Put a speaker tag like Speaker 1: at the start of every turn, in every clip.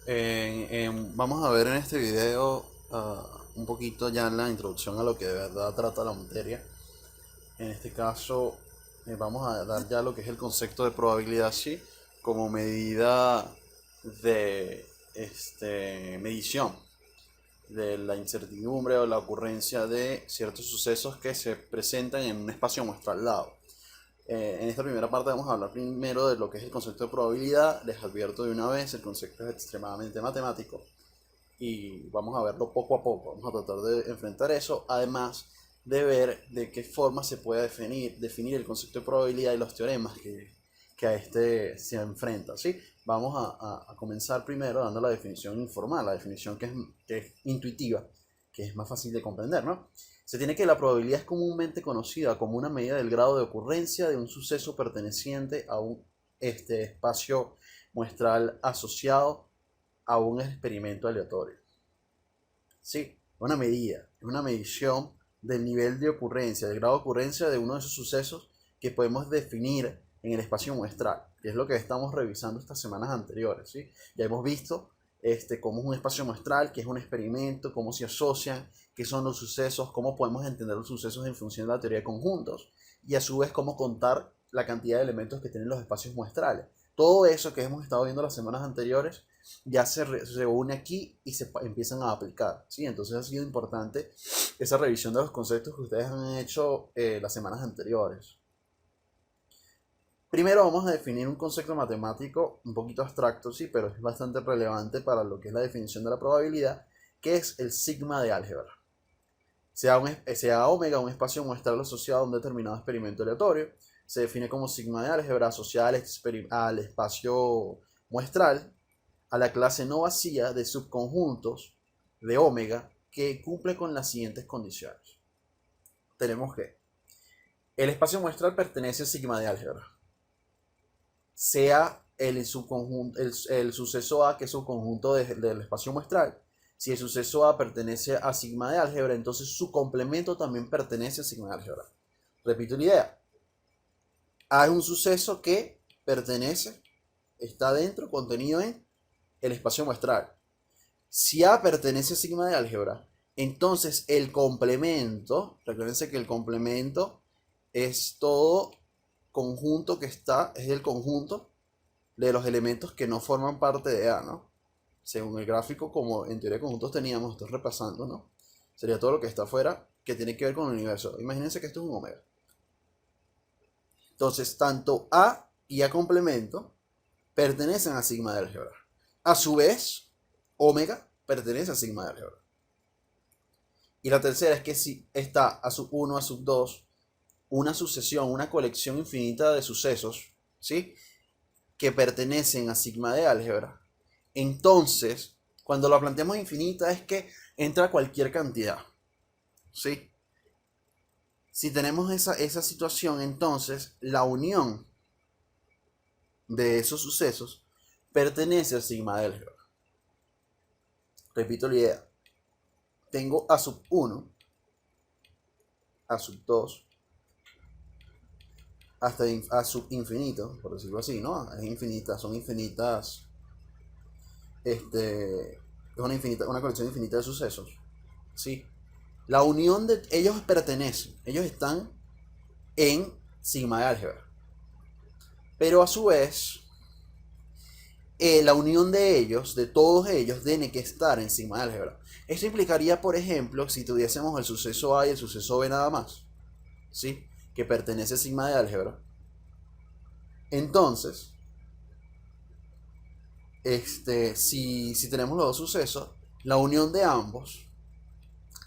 Speaker 1: Vamos a ver en este video un poquito ya en la introducción a lo que de verdad trata la materia. En este caso, vamos a dar ya lo que es el concepto de probabilidad, sí, como medida de medición de la incertidumbre o la ocurrencia de ciertos sucesos que se presentan en un espacio muestral dado. En esta primera parte vamos a hablar primero de lo que es el concepto de probabilidad. Les advierto de una vez, el concepto es extremadamente matemático y vamos a verlo poco a poco. Vamos a tratar de enfrentar eso, además de ver de qué forma se puede definir el concepto de probabilidad y los teoremas que a este se enfrenta, ¿sí? Vamos a comenzar primero dando la definición informal, la definición que es intuitiva, que es más fácil de comprender, ¿no? Se tiene que la probabilidad es comúnmente conocida como una medida del grado de ocurrencia de un suceso perteneciente a un espacio muestral asociado a un experimento aleatorio. Sí, una medida, una medición del nivel de ocurrencia, del grado de ocurrencia de uno de esos sucesos que podemos definir en el espacio muestral, que es lo que estamos revisando estas semanas anteriores, ¿sí? Ya hemos visto cómo es un espacio muestral, qué es un experimento, cómo se asocian, qué son los sucesos, cómo podemos entender los sucesos en función de la teoría de conjuntos y a su vez cómo contar la cantidad de elementos que tienen los espacios muestrales. Todo eso que hemos estado viendo las semanas anteriores ya se reúne aquí y se empiezan a aplicar, ¿sí? Entonces ha sido importante esa revisión de los conceptos que ustedes han hecho las semanas anteriores. Primero vamos a definir un concepto matemático un poquito abstracto, sí, pero es bastante relevante para lo que es la definición de la probabilidad, que es el sigma de álgebra. Sea omega un espacio muestral asociado a un determinado experimento aleatorio. Se define como sigma de álgebra asociada al espacio muestral, a la clase no vacía de subconjuntos de omega que cumple con las siguientes condiciones. Tenemos que el espacio muestral pertenece al sigma de álgebra, sea el suceso A, que es subconjunto del espacio muestral. Si el suceso A pertenece a sigma de álgebra, entonces su complemento también pertenece a sigma de álgebra. Repito la idea. A es un suceso que pertenece, está dentro, contenido en el espacio muestral. Si A pertenece a sigma de álgebra, entonces el complemento, recuérdense que el complemento es todo conjunto que está, es el conjunto de los elementos que no forman parte de A, ¿no? Según el gráfico, como en teoría de conjuntos teníamos, estoy repasando, ¿no? Sería todo lo que está afuera que tiene que ver con el universo. Imagínense que esto es un omega. Entonces, tanto A y A complemento pertenecen a sigma de álgebra. A su vez, omega pertenece a sigma de álgebra. Y la tercera es que si está a sub 1, a sub 2, una sucesión, una colección infinita de sucesos, ¿sí? Que pertenecen a sigma de álgebra, entonces, cuando lo planteamos infinita es que entra cualquier cantidad, ¿sí? Si tenemos esa situación, entonces la unión de esos sucesos pertenece a sigma de álgebra. Repito la idea. Tengo a sub 1, a sub 2, hasta a sub infinito, por decirlo así, ¿no? Es infinita, son infinitas, es una colección infinita de sucesos, ¿sí? La unión de ellos pertenecen, ellos están en sigma de álgebra, pero a su vez, la unión de ellos, de todos ellos, tiene que estar en sigma de álgebra. Esto implicaría, por ejemplo, si tuviésemos el suceso A y el suceso B nada más, ¿sí? Que pertenece a sigma de álgebra. Entonces, si tenemos los dos sucesos, la unión de ambos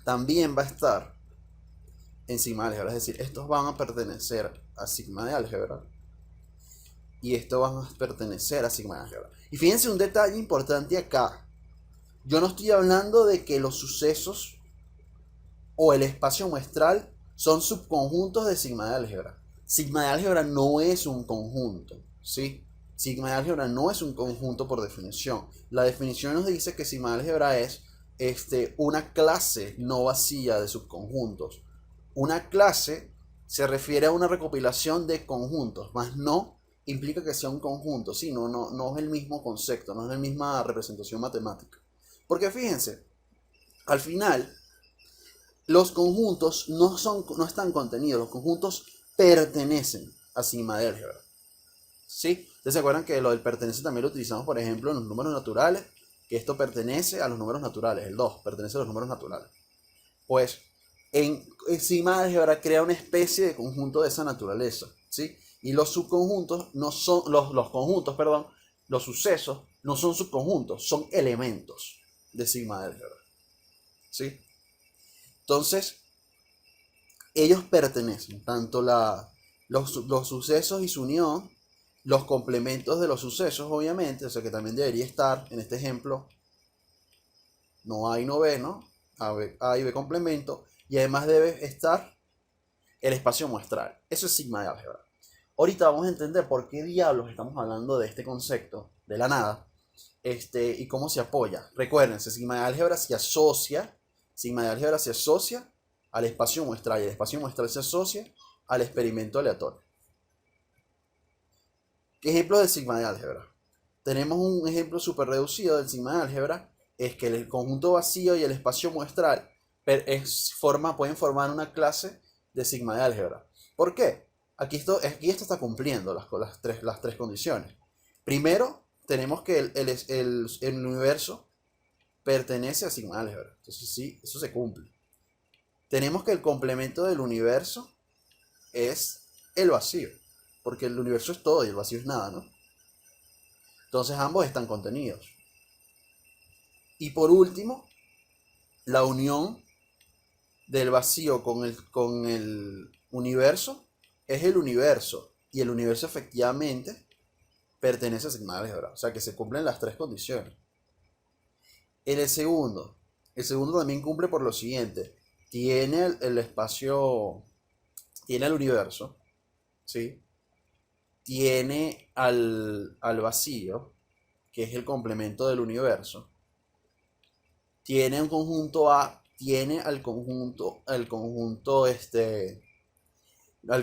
Speaker 1: también va a estar en sigma de álgebra. Es decir, estos van a pertenecer a sigma de álgebra y estos van a pertenecer a sigma de álgebra. Y fíjense un detalle importante acá. Yo no estoy hablando de que los sucesos o el espacio muestral son subconjuntos de sigma de álgebra. Sigma de álgebra no es un conjunto, ¿sí? Sigma de álgebra no es un conjunto por definición. La definición nos dice que sigma de álgebra es una clase no vacía de subconjuntos. Una clase se refiere a una recopilación de conjuntos, más no implica que sea un conjunto. Sí, no es el mismo concepto, no es la misma representación matemática. Porque fíjense, al final, los conjuntos no están contenidos, los conjuntos pertenecen a sigma de álgebra. ¿Sí? ¿Ustedes se acuerdan que lo del pertenece también lo utilizamos, por ejemplo, en los números naturales? Que esto pertenece a los números naturales, el 2 pertenece a los números naturales. Pues en sigma de álgebra crea una especie de conjunto de esa naturaleza, ¿sí? Y los subconjuntos no son, los conjuntos, perdón, los sucesos no son subconjuntos, son elementos de sigma de álgebra, ¿sí? Entonces, ellos pertenecen, tanto los sucesos y su unión, los complementos de los sucesos, obviamente, o sea que también debería estar, en este ejemplo, no A y no B, ¿no? A y B complemento, y además debe estar el espacio muestral. Eso es sigma de álgebra. Ahorita vamos a entender por qué diablos estamos hablando de este concepto, de la nada, y cómo se apoya. Recuerden, sigma de álgebra se asocia, sigma de álgebra se asocia al espacio muestral, y el espacio muestral se asocia al experimento aleatorio. ¿Qué ejemplo de sigma de álgebra? Tenemos un ejemplo súper reducido del sigma de álgebra, es que el conjunto vacío y el espacio muestral pueden formar una clase de sigma de álgebra. ¿Por qué? Aquí esto está cumpliendo las tres condiciones. Primero, tenemos que el universo pertenece a sigma de álgebra. Entonces sí, eso se cumple. Tenemos que el complemento del universo es el vacío, porque el universo es todo y el vacío es nada, ¿no? Entonces ambos están contenidos. Y por último, la unión del vacío con el universo es el universo, y el universo efectivamente pertenece a sigma de álgebra, o sea que se cumplen las tres condiciones. En el segundo también cumple por lo siguiente: tiene el espacio, tiene el universo, ¿sí? Tiene al vacío, que es el complemento del universo, tiene un conjunto A, tiene al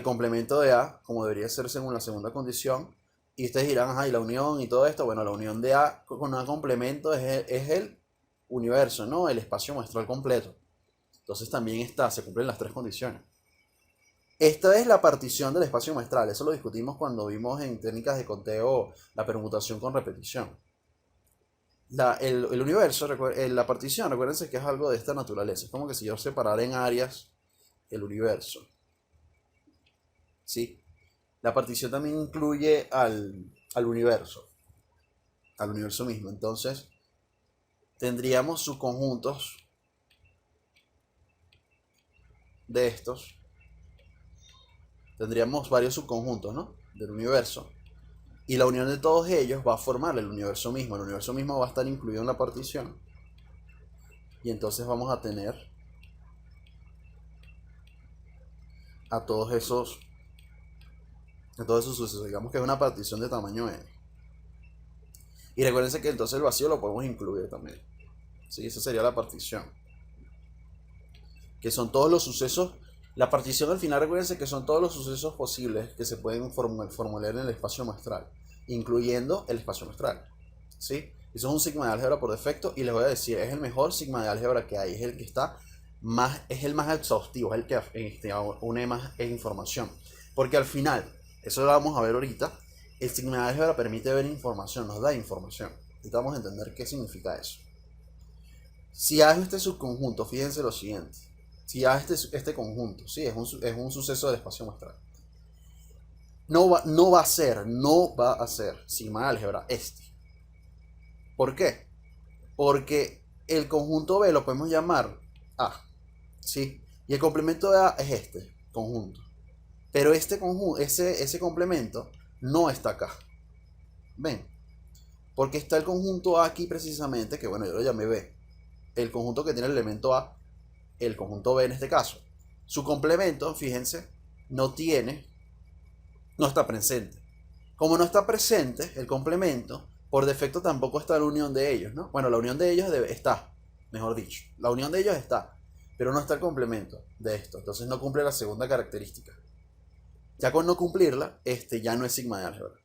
Speaker 1: complemento de A, como debería ser según la segunda condición. Y ustedes dirán, ajá, y la unión y todo esto. Bueno, la unión de A con A complemento es el universo, ¿no? El espacio muestral completo. Entonces también se cumplen las tres condiciones. Esta es la partición del espacio muestral. Eso lo discutimos cuando vimos en técnicas de conteo la permutación con repetición. El universo, la partición, recuérdense que es algo de esta naturaleza. Es como que si yo separara en áreas el universo. ¿Sí? La partición también incluye al universo mismo. Entonces, tendríamos subconjuntos de estos. Tendríamos varios subconjuntos, ¿no? Del universo. Y la unión de todos ellos va a formar el universo mismo. El universo mismo va a estar incluido en la partición. Y entonces vamos a tener a todos esos sucesos. Digamos que es una partición de tamaño n. Y recuérdense que entonces el vacío lo podemos incluir también. ¿Sí? Esa sería la partición. Que son todos los sucesos. La partición al final, recuérdense que son todos los sucesos posibles que se pueden formular en el espacio muestral, incluyendo el espacio muestral. ¿Sí? Eso es un sigma de álgebra por defecto, y les voy a decir, es el mejor sigma de álgebra que hay, es el que está es el más exhaustivo, es el que une más información. Porque al final, eso lo vamos a ver ahorita, el sigma de álgebra permite ver información, nos da información. Ahorita vamos a entender qué significa eso. Si A es este subconjunto, fíjense lo siguiente. Si A es este conjunto, ¿sí? Es un suceso del espacio muestral. No va a ser sigma de álgebra este. ¿Por qué? Porque el conjunto B lo podemos llamar A, ¿sí? Y el complemento de A es este conjunto. Pero ese complemento no está acá. ¿Ven? Porque está el conjunto A aquí precisamente, que bueno, yo lo llamé B. El conjunto que tiene el elemento A, el conjunto B en este caso. Su complemento, fíjense, no está presente. Como no está presente el complemento, por defecto tampoco está la unión de ellos, ¿no? Bueno, la unión de ellos está, mejor dicho. La unión de ellos está, pero no está el complemento de esto. Entonces no cumple la segunda característica. Ya con no cumplirla, ya no es sigma de álgebra.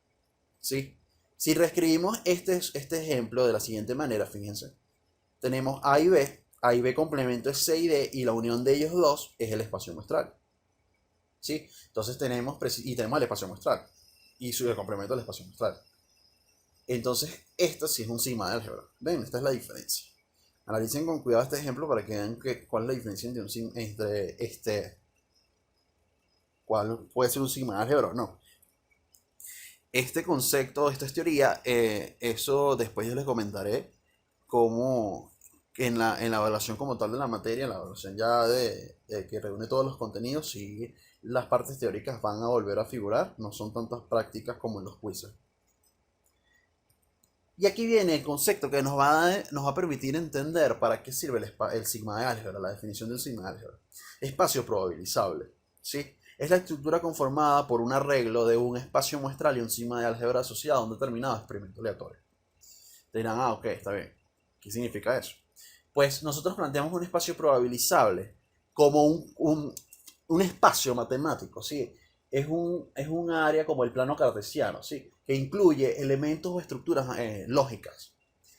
Speaker 1: ¿sí? Si reescribimos este ejemplo de la siguiente manera, fíjense, tenemos A y B complemento es C y D, y la unión de ellos dos es el espacio muestral, ¿sí? Entonces tenemos el espacio muestral, y su complemento del espacio muestral. Entonces, esto sí es un sigma de álgebra. Ven, esta es la diferencia. Analicen con cuidado este ejemplo para que vean cuál es la diferencia entre cuál puede ser un sigma de álgebra o no. Este concepto, esta es teoría, eso después yo les comentaré cómo en la evaluación como tal de la materia, en la evaluación ya de que reúne todos los contenidos, y las partes teóricas van a volver a figurar, no son tantas prácticas como en los quizzes. Y aquí viene el concepto que nos va a permitir entender para qué sirve el sigma de álgebra, la definición del sigma de álgebra. Espacio probabilizable, ¿sí? Es la estructura conformada por un arreglo de un espacio muestral y un sigma de álgebra asociado a un determinado experimento aleatorio. Te dirán, ok, está bien. ¿Qué significa eso? Pues nosotros planteamos un espacio probabilizable como un espacio matemático, ¿sí? Es un área como el plano cartesiano, ¿sí? Que incluye elementos o estructuras lógicas.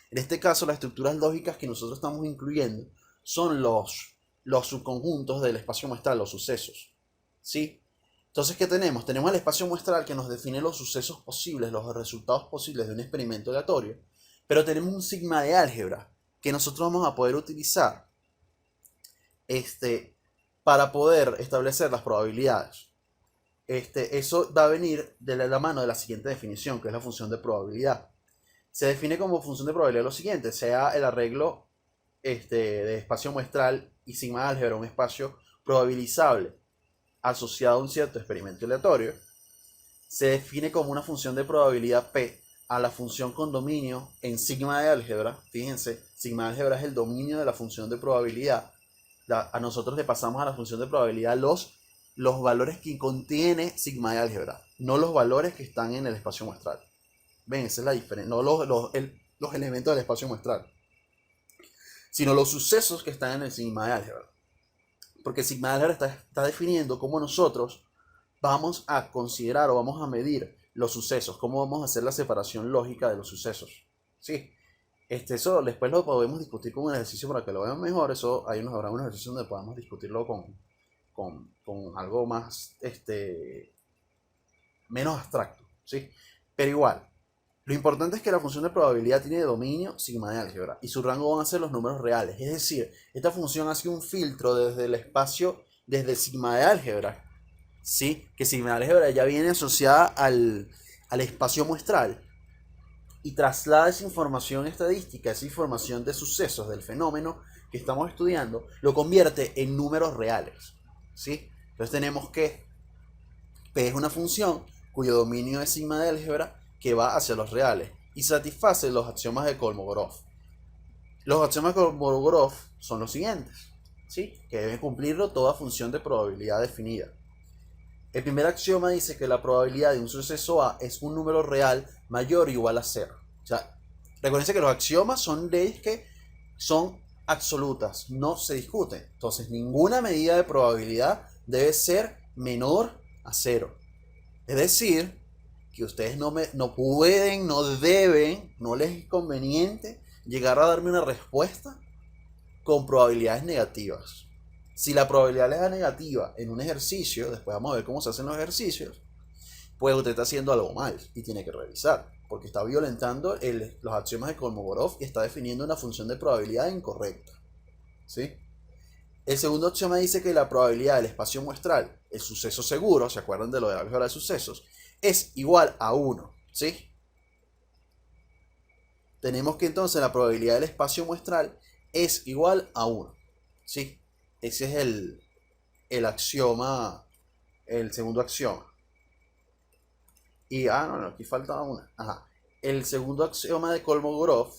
Speaker 1: En este caso, las estructuras lógicas que nosotros estamos incluyendo son los subconjuntos del espacio muestral, los sucesos, ¿sí? Entonces, ¿qué tenemos? Tenemos el espacio muestral que nos define los sucesos posibles, los resultados posibles de un experimento aleatorio, pero tenemos un sigma de álgebra que nosotros vamos a poder utilizar para poder establecer las probabilidades. Eso va a venir de la mano de la siguiente definición, que es la función de probabilidad. Se define como función de probabilidad lo siguiente: sea el arreglo de espacio muestral y sigma de álgebra un espacio probabilizable asociado a un cierto experimento aleatorio, se define como una función de probabilidad P a la función con dominio en sigma de álgebra. Fíjense, sigma de álgebra es el dominio de la función de probabilidad. A nosotros le pasamos a la función de probabilidad los valores que contiene sigma de álgebra, no los valores que están en el espacio muestral. Ven, esa es la diferencia, no los elementos del espacio muestral, sino los sucesos que están en el sigma de álgebra. Porque sigma de álgebra está definiendo cómo nosotros vamos a considerar o vamos a medir los sucesos, cómo vamos a hacer la separación lógica de los sucesos. ¿Sí? Eso después lo podemos discutir con un ejercicio para que lo vean mejor. Eso habrá unos ejercicios donde podamos discutirlo con algo más, menos abstracto, ¿sí? Pero igual, lo importante es que la función de probabilidad tiene dominio sigma de álgebra y su rango van a ser los números reales. Es decir, esta función hace un filtro desde el espacio, desde sigma de álgebra, ¿sí? Que sigma de álgebra ya viene asociada al espacio muestral, y traslada esa información estadística, esa información de sucesos del fenómeno que estamos estudiando, lo convierte en números reales, ¿sí? Entonces tenemos que P es una función cuyo dominio es sigma de álgebra que va hacia los reales y satisface los axiomas de Kolmogorov. Los axiomas de Kolmogorov son los siguientes, ¿sí? Que debe cumplirlo toda función de probabilidad definida. El primer axioma dice que la probabilidad de un suceso A es un número real mayor o igual a 0. O sea, recuerden que los axiomas son leyes que son absolutas, no se discuten. Entonces, ninguna medida de probabilidad debe ser menor a 0. Es decir, que ustedes no pueden, no deben, no les es conveniente llegar a darme una respuesta con probabilidades negativas. Si la probabilidad es negativa en un ejercicio, después vamos a ver cómo se hacen los ejercicios, pues usted está haciendo algo mal y tiene que revisar, porque está violentando los axiomas de Kolmogorov y está definiendo una función de probabilidad incorrecta, ¿sí? El segundo axioma dice que la probabilidad del espacio muestral, el suceso seguro, ¿se acuerdan de lo de la álgebra de sucesos?, es igual a 1, ¿sí? Tenemos que entonces la probabilidad del espacio muestral es igual a 1, ¿sí? Ese es el axioma, el segundo axioma. Y, no, aquí faltaba una. Ajá. El segundo axioma de Kolmogorov,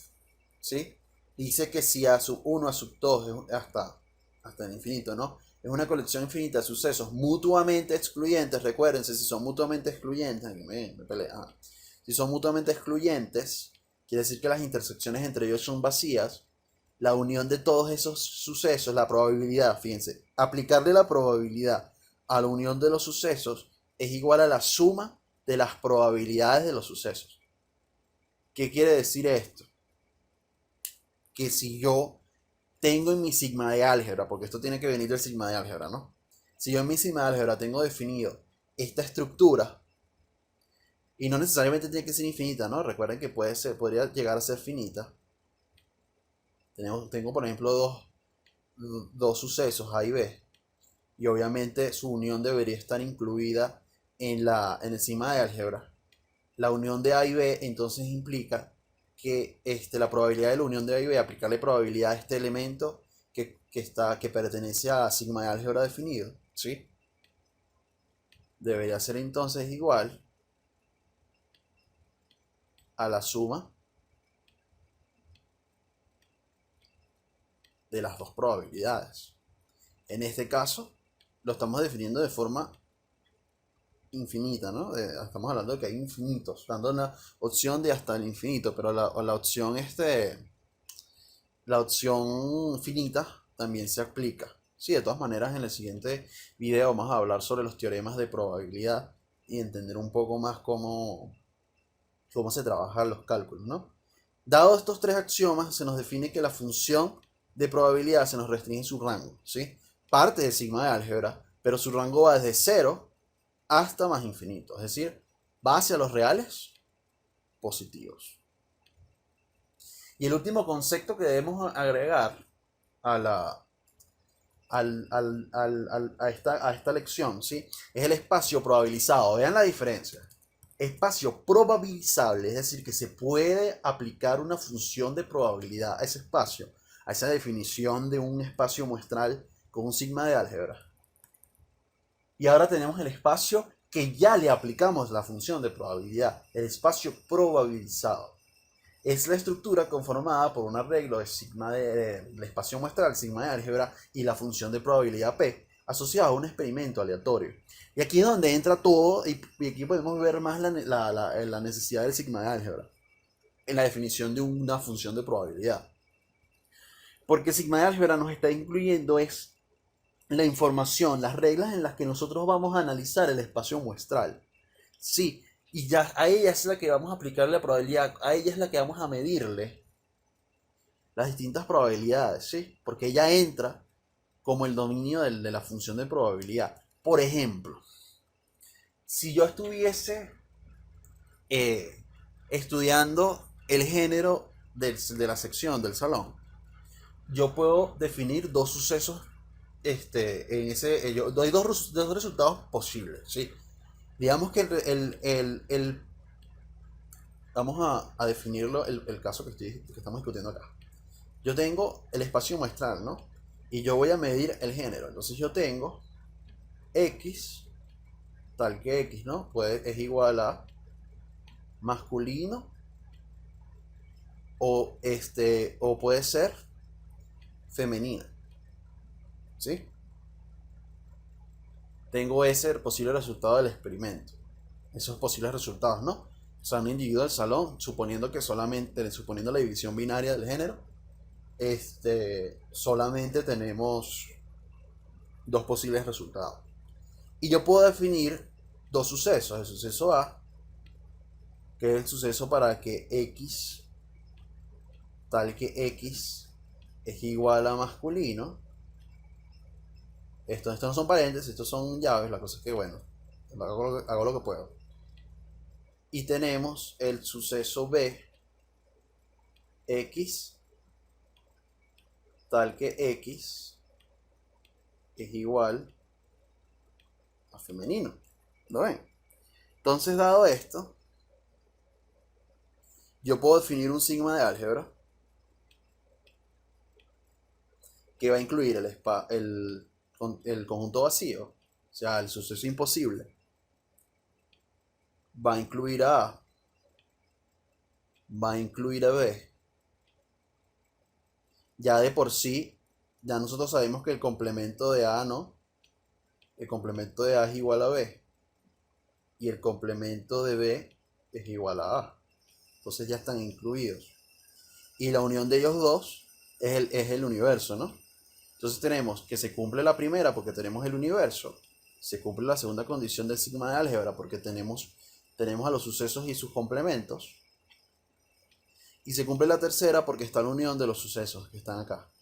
Speaker 1: ¿sí? Dice que si A sub 1, A sub 2 es hasta el infinito, ¿no? Es una colección infinita de sucesos mutuamente excluyentes. Recuérdense, si son mutuamente excluyentes, si son mutuamente excluyentes, quiere decir que las intersecciones entre ellos son vacías. La unión de todos esos sucesos, la probabilidad, fíjense, aplicarle la probabilidad a la unión de los sucesos es igual a la suma de las probabilidades de los sucesos. ¿Qué quiere decir esto? Que si yo tengo en mi sigma de álgebra, porque esto tiene que venir del sigma de álgebra, ¿no? Si yo en mi sigma de álgebra tengo definido esta estructura, y no necesariamente tiene que ser infinita, ¿no? Recuerden que podría llegar a ser finita. Tengo por ejemplo, dos sucesos A y B, y obviamente su unión debería estar incluida en el sigma de álgebra. La unión de A y B entonces implica que la probabilidad de la unión de A y B, aplicarle probabilidad a este elemento que pertenece a sigma de álgebra definido, ¿sí? Debería ser entonces igual a la suma de las dos probabilidades. En este caso, lo estamos definiendo de forma infinita, ¿no? Estamos hablando de que hay infinitos, dando una opción de hasta el infinito, pero la opción finita también se aplica. Sí, de todas maneras, en el siguiente video vamos a hablar sobre los teoremas de probabilidad y entender un poco más cómo se trabajan los cálculos, ¿no? Dado estos tres axiomas, se nos define que la función de probabilidad se nos restringe su rango, ¿sí? Parte del sigma de álgebra, pero su rango va desde 0 hasta más infinito, es decir, va hacia los reales positivos. Y el último concepto que debemos agregar a, la, a esta lección, ¿sí? Es el espacio probabilizado. Vean la diferencia. Espacio probabilizable, es decir, que se puede aplicar una función de probabilidad a ese espacio, a esa definición de un espacio muestral con un sigma de álgebra. Y ahora tenemos el espacio que ya le aplicamos la función de probabilidad, el espacio probabilizado. Es la estructura conformada por un arreglo de sigma del espacio muestral, sigma de álgebra, y la función de probabilidad P, asociada a un experimento aleatorio. Y aquí es donde entra todo, y aquí podemos ver más la necesidad del sigma de álgebra, en la definición de una función de probabilidad. Porque sigma de álgebra nos está incluyendo es la información, las reglas en las que nosotros vamos a analizar el espacio muestral. Sí, y ya a ella es la que vamos a aplicarle la probabilidad, a ella es la que vamos a medirle las distintas probabilidades, ¿sí? Porque ella entra como el dominio de la función de probabilidad. Por ejemplo, si yo estuviese estudiando el género de la sección del salón, yo puedo definir dos sucesos yo doy dos resultados posibles, ¿sí? Digamos que vamos a definirlo el caso que estamos discutiendo acá. Yo tengo el espacio muestral, ¿no? Y yo voy a medir el género. Entonces yo tengo X, tal que X, ¿no? Es igual a masculino o puede ser femenina, ¿sí? Tengo ese posible resultado del experimento. Esos posibles resultados, ¿no? O sea, un individuo del salón, suponiendo la división binaria del género, solamente tenemos dos posibles resultados. Y yo puedo definir dos sucesos. El suceso A, que es el suceso para que X, tal que X es igual a masculino. Estos no son paréntesis, estos son llaves. La cosa es que, bueno, hago lo que puedo. Y tenemos el suceso B, X, tal que X es igual a femenino. ¿Lo ven? Entonces, dado esto, yo puedo definir un sigma de álgebra que va a incluir el conjunto vacío, o sea, el suceso imposible. Va a incluir a A, va a incluir a B. Ya de por sí, ya nosotros sabemos que el complemento de A, ¿no? El complemento de A es igual a B. Y el complemento de B es igual a A. Entonces ya están incluidos. Y la unión de ellos dos es el universo, ¿no? Entonces tenemos que se cumple la primera porque tenemos el universo. Se cumple la segunda condición del sigma de álgebra porque tenemos a los sucesos y sus complementos. Y se cumple la tercera porque está la unión de los sucesos que están acá,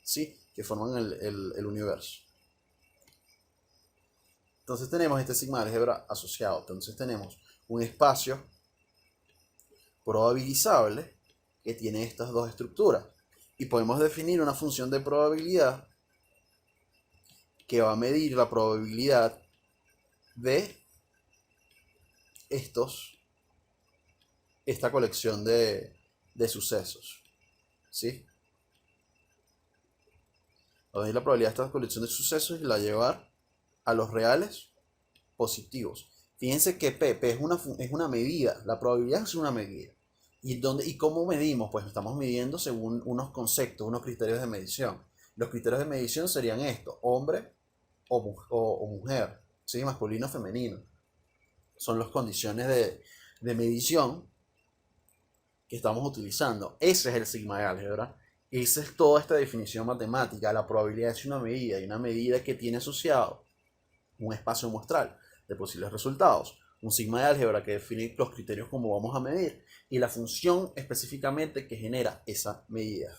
Speaker 1: ¿sí? Que forman el universo. Entonces tenemos este sigma de álgebra asociado. Entonces tenemos un espacio probabilizable que tiene estas dos estructuras. Y podemos definir una función de probabilidad que va a medir la probabilidad de esta colección de sucesos, ¿sí? Va a medir la probabilidad de esta colección de sucesos y la llevar a los reales positivos. Fíjense que P es una medida, la probabilidad es una medida. ¿Y cómo medimos? Pues estamos midiendo según unos conceptos, unos criterios de medición. Los criterios de medición serían estos: hombre o mujer, ¿sí? Masculino o femenino. Son las condiciones de medición que estamos utilizando. Ese es el sigma de álgebra. Esa es toda esta definición matemática. La probabilidad es una medida, y una medida que tiene asociado un espacio muestral de posibles resultados, un sigma de álgebra que define los criterios como vamos a medir, y la función específicamente que genera esa medida.